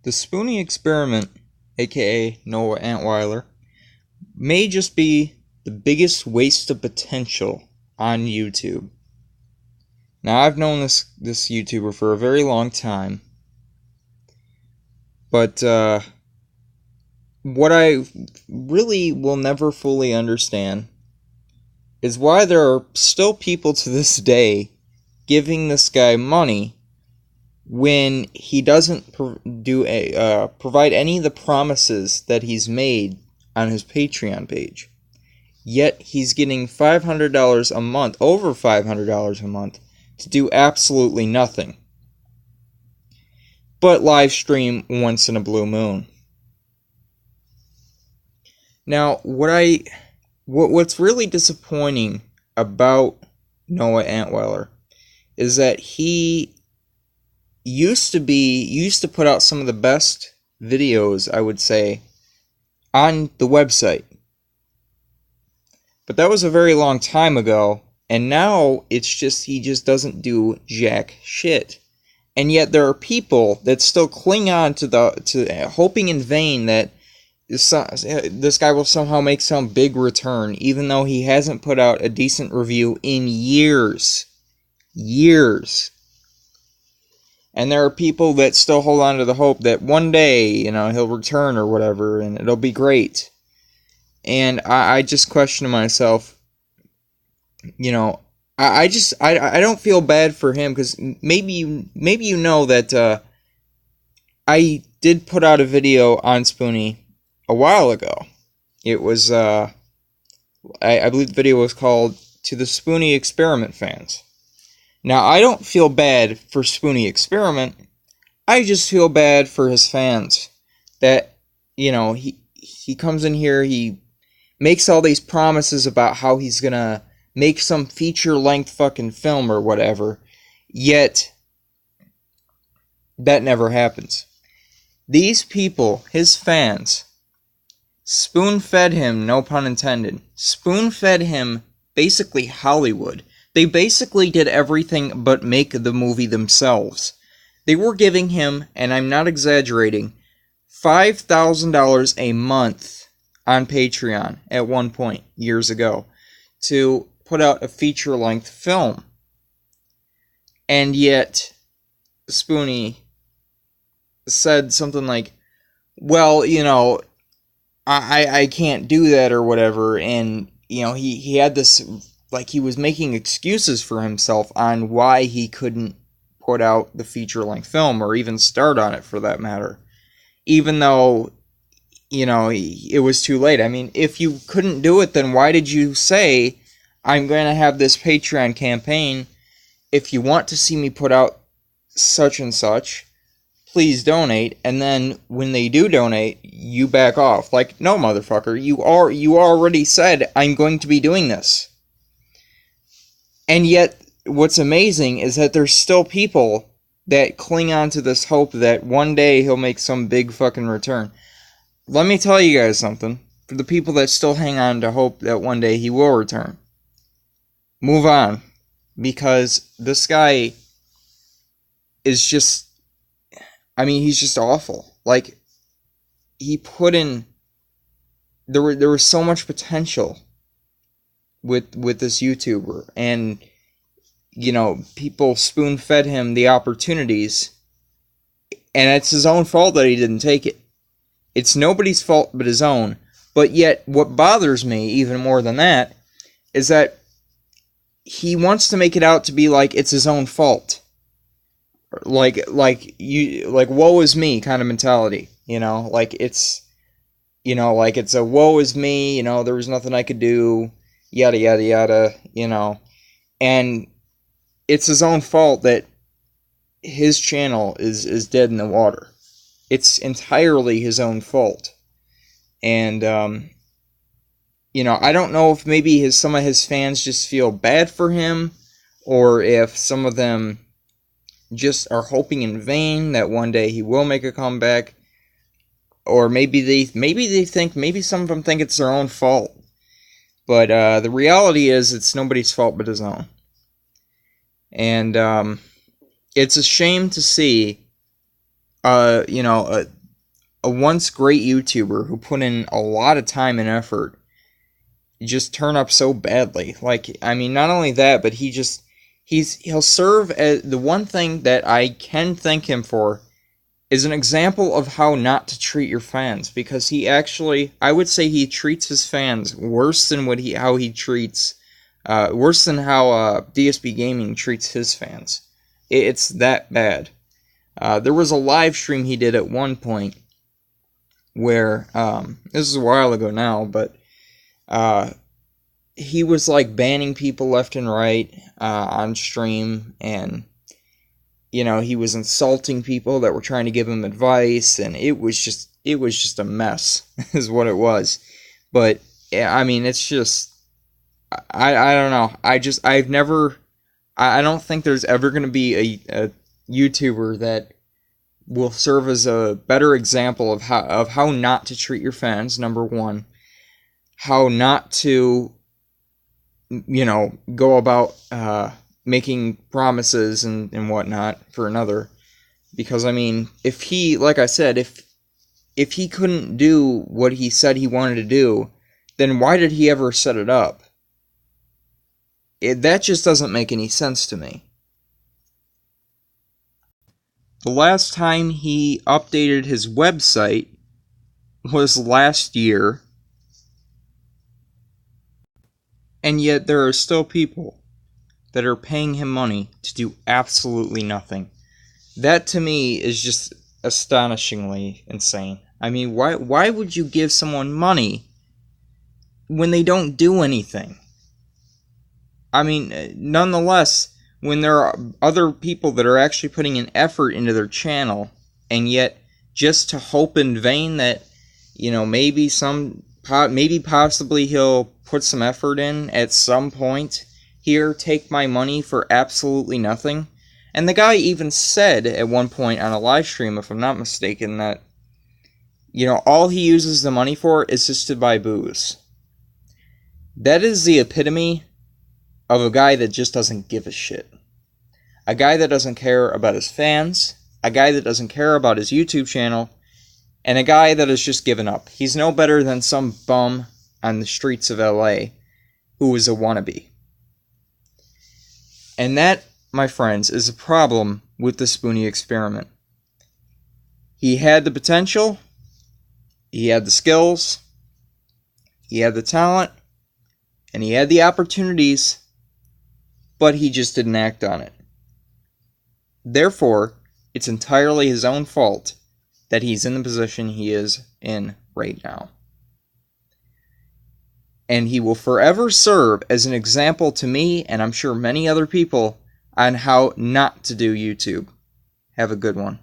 The Spoony experiment, aka Noah Antweiler, may just be the biggest waste of potential on YouTube. Now, I've known this YouTuber for a very long time, but what I really will never fully understand is why there are still people to this day giving this guy money when he doesn't provide any of the promises that he's made on his Patreon page. Yet he's getting $500 a month, over $500 a month, to do absolutely nothing but live stream once in a blue moon. Now, what's really disappointing about Noah Antweiler is that he used to put out some of the best videos, I would say, on the website. But that was a very long time ago, and now it's just he just doesn't do jack shit. And yet there are people that still cling on to hoping in vain that this guy will somehow make some big return, even though he hasn't put out a decent review in years. And there are people that still hold on to the hope that one day, he'll return or whatever, and it'll be great. And I just question to myself, I don't feel bad for him, because maybe you know that I did put out a video on Spoony a while ago. It was, I believe the video was called "To the Spoony Experiment Fans." Now, I don't feel bad for Spoony Experiment. I just feel bad for his fans. That, he comes in here, he makes all these promises about how he's gonna make some feature-length fucking film or whatever, yet that never happens. These people, his fans, spoon-fed him, no pun intended, spoon-fed him basically Hollywood. They basically did everything but make the movie themselves. They were giving him, and I'm not exaggerating, $5,000 a month on Patreon at one point, years ago, to put out a feature-length film. And yet, Spoony said something like, well, I can't do that or whatever, and, he had this, like, he was making excuses for himself on why he couldn't put out the feature-length film, or even start on it for that matter. Even though, it was too late. I mean, if you couldn't do it, then why did you say, I'm going to have this Patreon campaign, if you want to see me put out such and such, please donate, and then when they do donate, you back off. Like, no, motherfucker, you already said, I'm going to be doing this. And yet, what's amazing is that there's still people that cling on to this hope that one day he'll make some big fucking return. Let me tell you guys something. For the people that still hang on to hope that one day he will return, move on. Because this guy is just, he's just awful. Like, he put in, there was so much potential with this YouTuber, and people spoon-fed him the opportunities, and it's his own fault that he didn't take it. It's nobody's fault but his own. But yet, what bothers me even more than that is that he wants to make it out to be like it's his own fault, like woe is me kind of mentality, like it's a woe is me, there was nothing I could do, yada yada yada, and it's his own fault that his channel is dead in the water. It's entirely his own fault. And I don't know if maybe some of his fans just feel bad for him, or if some of them just are hoping in vain that one day he will make a comeback, or maybe some of them think it's their own fault. But the reality is, it's nobody's fault but his own. And it's a shame to see a once great YouTuber who put in a lot of time and effort just turn up so badly. Like, I mean, not only that, but he'll serve as the one thing that I can thank him for is an example of how not to treat your fans, because he actually, I would say he treats his fans worse than worse than how DSP Gaming treats his fans. It's that bad. There was a live stream he did at one point where, this is a while ago now, but he was like banning people left and right on stream, and he was insulting people that were trying to give him advice, and it was just a mess, is what it was. But I mean, it's just, I don't know. I don't think there's ever going to be a YouTuber that will serve as a better example of how not to treat your fans. Number one, how not to go about making promises and whatnot for another. Because, I mean, if he, like I said, if he couldn't do what he said he wanted to do, then why did he ever set it up? That just doesn't make any sense to me. The last time he updated his website was last year, and yet there are still people that are paying him money to do absolutely nothing. That to me is just astonishingly insane. I mean, why would you give someone money when they don't do anything? I mean, nonetheless, when there are other people that are actually putting an effort into their channel, and yet just to hope in vain that, maybe possibly he'll put some effort in at some point, here, take my money for absolutely nothing. And the guy even said at one point on a live stream, if I'm not mistaken, that, all he uses the money for is just to buy booze. That is the epitome of a guy that just doesn't give a shit. A guy that doesn't care about his fans, a guy that doesn't care about his YouTube channel, and a guy that has just given up. He's no better than some bum on the streets of LA who is a wannabe. And that, my friends, is a problem with the Spoony experiment. He had the potential, he had the skills, he had the talent, and he had the opportunities, but he just didn't act on it. Therefore, it's entirely his own fault that he's in the position he is in right now. And he will forever serve as an example to me, and I'm sure many other people, on how not to do YouTube. Have a good one.